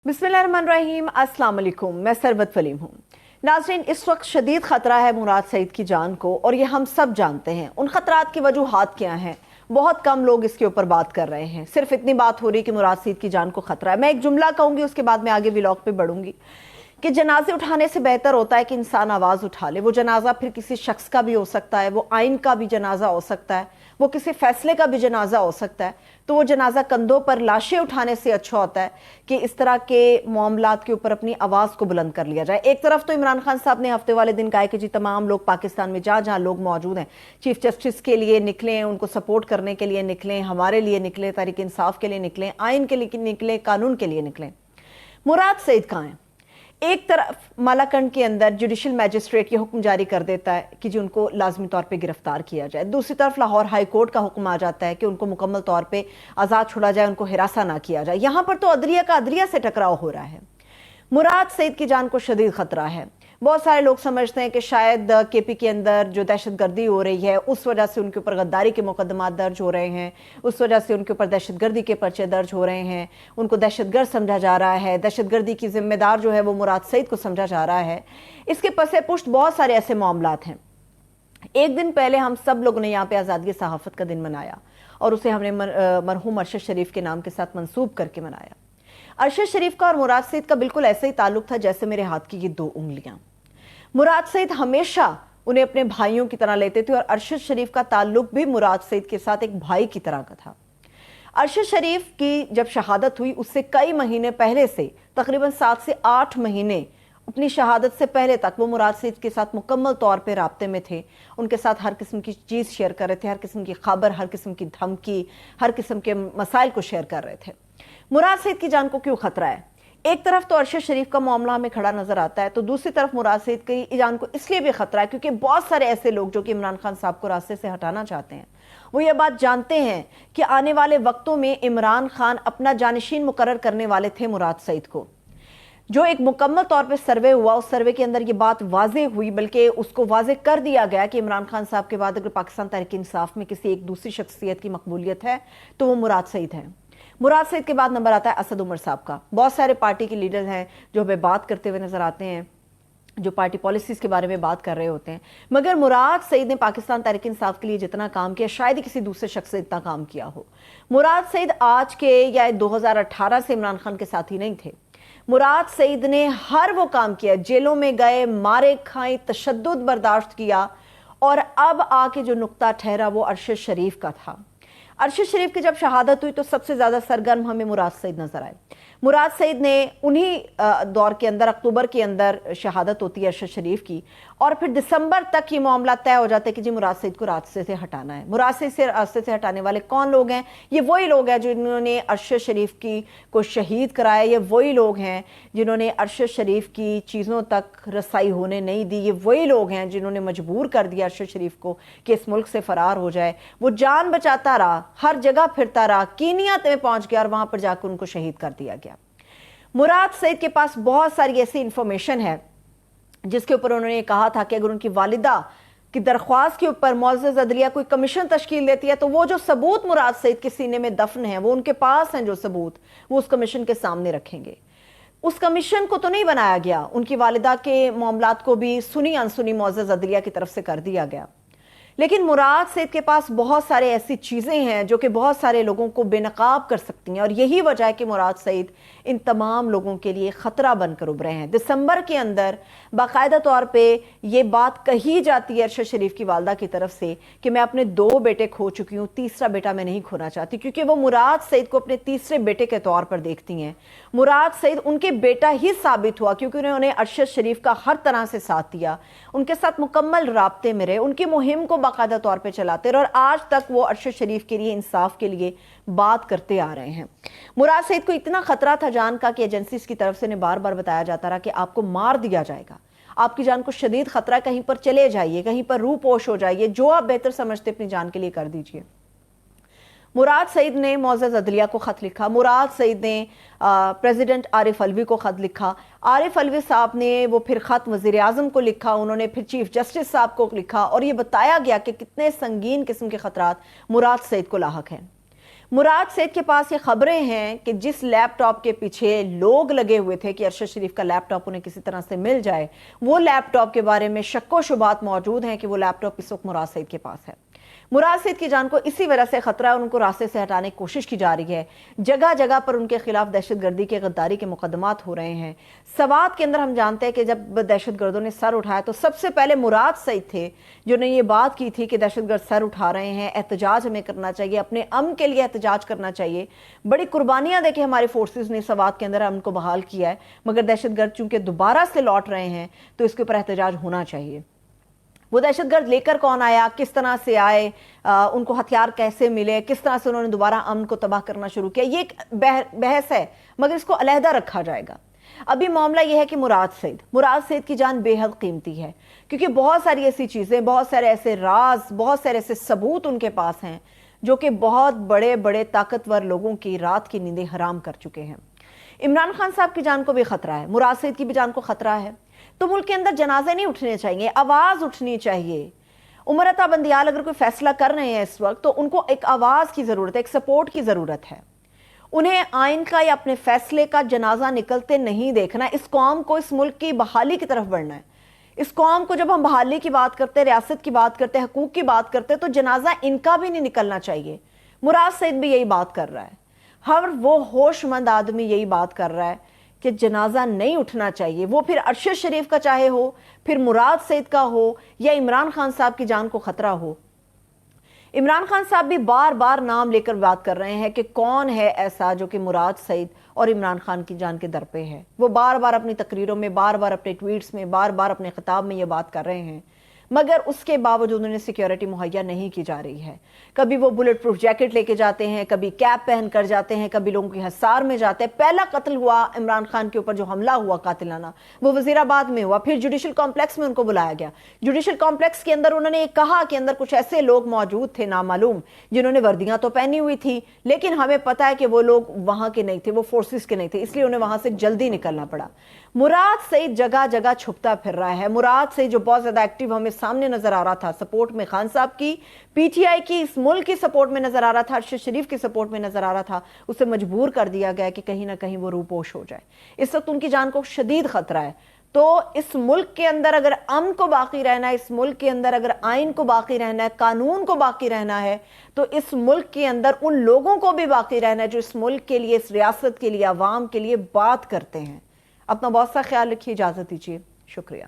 बिस्मिल्लाहिर्रहमानिर्रहीम, अस्सलाम वालेकुम। मैं सरवत फलीम हूँ। नाज़रीन, इस वक्त शदीद ख़तरा है मुराद सईद की जान को और ये हम सब जानते हैं। उन ख़तरात की वजूहात क्या हैं, बहुत कम लोग इसके ऊपर बात कर रहे हैं। सिर्फ इतनी बात हो रही कि मुराद सईद की जान को ख़तरा है। मैं एक जुमला कहूँगी, उसके बाद मैं आगे व्लॉग पे बढ़ूँगी कि जनाजे उठाने से बेहतर होता है कि इंसान आवाज़ उठा ले। वो जनाजा फिर किसी शख्स का भी हो सकता है, वो आइन का भी जनाजा हो सकता है, वो किसी फैसले का भी जनाजा हो सकता है। तो वो जनाजा कंधों पर लाशें उठाने से अच्छा होता है कि इस तरह के मामलात के ऊपर अपनी आवाज़ को बुलंद कर लिया जाए। एक तरफ तो इमरान खान साहब ने हफ्ते वाले दिन कहा कि जी तमाम लोग पाकिस्तान में जहाँ जहाँ लोग मौजूद हैं, चीफ जस्टिस के लिए निकलें, उनको सपोर्ट करने के लिए निकलें, हमारे लिए निकलें, तहरीक इंसाफ के लिए निकलें, आइन के लिए निकलें, कानून के लिए निकलें। मुराद सईद कहाँ हैं? एक तरफ मालाकंड के अंदर जुडिशल मैजिस्ट्रेट ये हुक्म जारी कर देता है कि जी उनको लाजमी तौर पे गिरफ्तार किया जाए। दूसरी तरफ लाहौर हाई कोर्ट का हुक्म आ जाता है कि उनको मुकम्मल तौर पे आज़ाद छोड़ा जाए, उनको हिरासा ना किया जाए। यहाँ पर तो अदलिया का अदलिया से टकराव हो रहा है। मुराद सईद की जान को शदीद ख़तरा है। बहुत सारे लोग समझते हैं कि शायद केपी के अंदर जो दहशतगर्दी हो रही है उस वजह से उनके ऊपर गद्दारी के मुकदमात दर्ज हो रहे हैं, उस वजह से उनके ऊपर दहशतगर्दी के पर्चे दर्ज हो रहे हैं, उनको दहशतगर्द समझा जा रहा है, दहशतगर्दी की जिम्मेदार जो है वो मुराद सईद को समझा जा रहा है। इसके पसे पुष्ट बहुत सारे ऐसे मामलात हैं। एक दिन पहले हम सब लोगों ने यहाँ पे आज़ादी सहाफ़त का दिन मनाया और उसे हमने मरहूम अरशद शरीफ के नाम के साथ मंसूब करके मनाया। अरशद शरीफ का और मुराद सईद का बिल्कुल ऐसा ही ताल्लुक था जैसे मेरे हाथ की ये दो उंगलियां। मुराद सईद हमेशा उन्हें अपने भाइयों की तरह लेते थे और अरशद शरीफ का ताल्लुक भी मुराद सईद के साथ एक भाई की तरह का था। अरशद शरीफ की जब शहादत हुई उससे कई महीने पहले से, तकरीबन 7 से 8 महीने, अपनी शहादत से पहले तक वो मुराद सईद के साथ मुकम्मल तौर पे राब्ते में थे। उनके साथ हर किस्म की चीज़ शेयर कर रहे थे, हर किस्म की खबर, हर किस्म की धमकी, हर किस्म के मसाइल को शेयर कर रहे थे। मुराद सईद की जान को क्यों खतरा है? एक तरफ तो अरशद शरीफ का मामला हमें खड़ा नजर आता है, तो दूसरी तरफ मुराद सईद की जान को इसलिए भी खतरा है क्योंकि बहुत सारे ऐसे लोग जो कि इमरान खान साहब को रास्ते से हटाना चाहते हैं, वो ये बात जानते हैं कि आने वाले वक्तों में इमरान खान अपना जानशीन मुकर्रर करने वाले थे मुराद सईद को। जो एक मुकम्मल तौर पे सर्वे हुआ, उस सर्वे के अंदर ये बात वाज़ेह हुई, बल्कि उसको वाज़ेह कर दिया गया कि इमरान खान साहब के बाद अगर पाकिस्तान तहरीक इंसाफ में किसी एक दूसरी शख्सियत की मकबूलियत है तो वो मुराद सईद है। मुराद सईद के बाद नंबर आता है असद उमर साहब का। बहुत सारे पार्टी के लीडर हैं जो हमें बात करते हुए नजर आते हैं, जो पार्टी पॉलिसीज़ के बारे में बात कर रहे होते हैं, मगर मुराद सईद ने पाकिस्तान तहरीक इंसाफ के लिए जितना काम किया शायद ही किसी दूसरे शख्स से इतना काम किया हो। मुराद सईद आज के या 2018 से इमरान खान के साथ ही नहीं थे। मुराद सईद ने हर वो काम किया, जेलों में गए, मारे खाए, तशद्दुद बर्दाश्त किया, और अब आके जो नुक्ता ठहरा वो अरशद शरीफ का था। अरशद शरीफ की जब शहादत हुई तो सबसे ज़्यादा सरगर्म हमें मुराद सईद नजर आए। मुराद सईद ने उन्हीं दौर के अंदर, अक्टूबर के अंदर शहादत होती है अरशद शरीफ की, और फिर दिसंबर तक ये मामला तय हो जाता है कि जी मुराद सईद को रास्ते से हटाना है। मुराद सईद से रास्ते से हटाने वाले कौन लोग हैं? ये वही लोग हैं जिन्होंने अरशद शरीफ को शहीद कराया, ये वही लोग हैं जिन्होंने अरशद शरीफ की चीज़ों तक रसाई होने नहीं दी, ये वही लोग हैं जिन्होंने मजबूर कर दिया अरशद शरीफ को कि इस मुल्क से फरार हो जाए। वो जान बचाता रहा, हर जगह फिरता रहा, कीनिया में पहुंच गया और वहां पर जाकर उनको शहीद कर दिया गया। मुराद सईद के पास बहुत सारी ऐसी इंफॉर्मेशन है जिसके ऊपर उन्होंने कहा था कि अगर उनकी वालिदा की दरख्वास्त के ऊपर मुअज़्ज़ज़ अदलिया कोई कमीशन तश्कील देती है तो वो जो सबूत मुराद सईद के सीने में दफन है, वो उनके पास हैं, जो सबूत वो उस कमीशन के सामने रखेंगे। उस कमीशन को तो नहीं बनाया गया, उनकी वालिदा के मामलात को भी सुनी अनसुनी मुअज़्ज़ज़ अदलिया की तरफ से कर दिया गया। लेकिन मुराद सईद के पास बहुत सारे ऐसी चीज़ें हैं जो कि बहुत सारे लोगों को बेनकाब कर सकती हैं, और यही वजह है कि मुराद सईद इन तमाम लोगों के लिए ख़तरा बनकर उभरे हैं। दिसंबर के अंदर बाकायदा तौर पे ये बात कही जाती है अरशद शरीफ की वालदा की तरफ से कि मैं अपने 2 बेटे खो चुकी हूँ, तीसरा बेटा मैं नहीं खोना चाहती, क्योंकि वो मुराद सईद को अपने तीसरे बेटे के तौर पर देखती हैं। मुराद सईद उनके बेटा ही साबित हुआ क्योंकि उन्होंने अरशद शरीफ का हर तरह से साथ दिया, उनके साथ मुकम्मल राब्ते में रहे, उनकी मुहिम को बाकायदा तौर पे चलाते रहे, और आज तक वो अरशद शरीफ के लिए, इंसाफ के लिए बात करते आ रहे हैं। मुराद सईद को इतना खतरा था जान का कि एजेंसीज की तरफ से उन्हें बार बार बताया जाता रहा कि आपको मार दिया जाएगा, आपकी जान को शदीद खतरा, कहीं पर चले जाइए, कहीं पर रूपोश हो जाइए, जो आप बेहतर समझते अपनी जान के लिए कर दीजिए। मुराद सईद ने मुअज़्ज़ज़ अदलिया को ख़त लिखा, मुराद सईद ने प्रेसिडेंट आरिफ अलवी को ख़त लिखा, आरिफ अलवी साहब ने वो फिर ख़त वज़ीर आज़म को लिखा, उन्होंने फिर चीफ जस्टिस साहब को लिखा, और ये बताया गया कि कितने संगीन किस्म के ख़तरात मुराद सईद को लाहक हैं। मुराद सईद के पास ये खबरें हैं कि जिस लैपटॉप के पीछे लोग लगे हुए थे कि अरशद शरीफ का लैपटॉप उन्हें किसी तरह से मिल जाए, वो लैपटॉप के बारे में शक्को शुबात मौजूद हैं कि वो लैपटॉप इस वक्त मुराद सईद के पास है। मुराद सईद की जान को इसी वजह से खतरा है और उनको रास्ते से हटाने की कोशिश की जा रही है। जगह जगह पर उनके खिलाफ दहशतगर्दी के गद्दारी के मुकदमात हो रहे हैं। सवात के अंदर हम जानते हैं कि जब दहशतगर्दों ने सर उठाया तो सबसे पहले मुराद सईद थे जिन्होंने ये बात की थी कि दहशतगर्द सर उठा रहे हैं, एहतजाज हमें करना चाहिए, अपने अमन के लिए एहतजाज करना चाहिए। बड़ी कुर्बानियां देके हमारे फोर्सेस ने सवात के अंदर अमन को बहाल किया है, मगर दहशतगर्द चूंकि दोबारा से लौट रहे हैं तो इसके ऊपर एहतजाज होना चाहिए। वो दहशतगर्द लेकर कौन आया, किस तरह से आए, उनको हथियार कैसे मिले, किस तरह से उन्होंने दोबारा अमन को तबाह करना शुरू किया, ये एक बहस है, मगर इसको अलहदा रखा जाएगा। अभी मामला यह है कि मुराद सईद की जान बेहद कीमती है, क्योंकि बहुत सारी ऐसी चीज़ें, बहुत सारे ऐसे राज, बहुत सारे ऐसे सबूत उनके पास हैं जो कि बहुत बड़े बड़े ताकतवर लोगों की रात की नींदें हराम कर चुके हैं। इमरान खान साहब की जान को भी खतरा है, मुराद सईद की भी जान को खतरा है। तो मुल्क के अंदर जनाजे नहीं उठने चाहिए, आवाज़ उठनी चाहिए। उमर अता बंदियाल अगर कोई फैसला कर रहे हैं इस वक्त तो उनको एक आवाज़ की ज़रूरत है, एक सपोर्ट की ज़रूरत है। उन्हें आइन का या अपने फैसले का जनाजा निकलते नहीं देखना। इस कौम को इस मुल्क की बहाली की तरफ बढ़ना है। इस कौम को जब हम बहाली की बात करते हैं, रियासत की बात करते हैं, हकूक की बात करते हैं, तो जनाजा इनका भी नहीं निकलना चाहिए। मुराद सईद भी यही बात कर रहा है, हर वो होशमंद आदमी यही बात कर रहा है कि जनाजा नहीं उठना चाहिए। वो फिर अरशद शरीफ का चाहे हो, फिर मुराद सईद का हो, या इमरान खान साहब की जान को खतरा हो। इमरान खान साहब भी बार बार नाम लेकर बात कर रहे हैं कि कौन है ऐसा जो कि मुराद सईद और इमरान खान की जान के दर पे है। वो बार बार अपनी तकरीरों में, बार बार अपने ट्वीट्स में, बार बार अपने खिताब में ये बात कर रहे हैं, मगर उसके बावजूद उन्हें सिक्योरिटी मुहैया नहीं की जा रही है। कभी वो बुलेट प्रूफ जैकेट लेके जाते हैं, कभी कैप पहन कर जाते हैं, कभी लोगों की हिसार में जाते हैं। पहला कत्ल हुआ इमरान खान के ऊपर, जो हमला हुआ कातिलाना, वो वजीराबाद में हुआ। फिर जुडिशल कॉम्प्लेक्स में उनको बुलाया गया। जुडिशल कॉम्प्लेक्स के अंदर उन्होंने कहा कि अंदर कुछ ऐसे लोग मौजूद थे नामालूम, जिन्होंने वर्दियां तो पहनी हुई थी, लेकिन हमें पता है कि वो लोग वहां के नहीं थे, वो फोर्सेस के नहीं थे, इसलिए उन्हें वहां से जल्दी निकलना पड़ा। मुराद सईद जगह जगह छुपता फिर रहा है। मुराद सईद जो बहुत ज्यादा एक्टिव हमें सामने नजर आ रहा था सपोर्ट में, खान साहब की, पीटीआई की, इस मुल्क की सपोर्ट में नजर आ रहा था, अरशद शरीफ की सपोर्ट में नजर आ रहा था, उसे मजबूर कर दिया गया कि कहीं ना कहीं वो रूपोश हो जाए। इस वक्त उनकी जान को शदीद खतरा है। तो इस मुल्क के अंदर अगर अमन को बाकी रहना है, इस मुल्क के अंदर अगर आइन को बाकी रहना है, कानून को बाकी रहना है, तो इस मुल्क के अंदर उन लोगों को भी बाकी रहना है जो इस मुल्क के लिए, इस रियासत के लिए, आवाम के लिए बात करते हैं। अपना बहुत सा ख्याल रखिए, इजाजत दीजिए, शुक्रिया।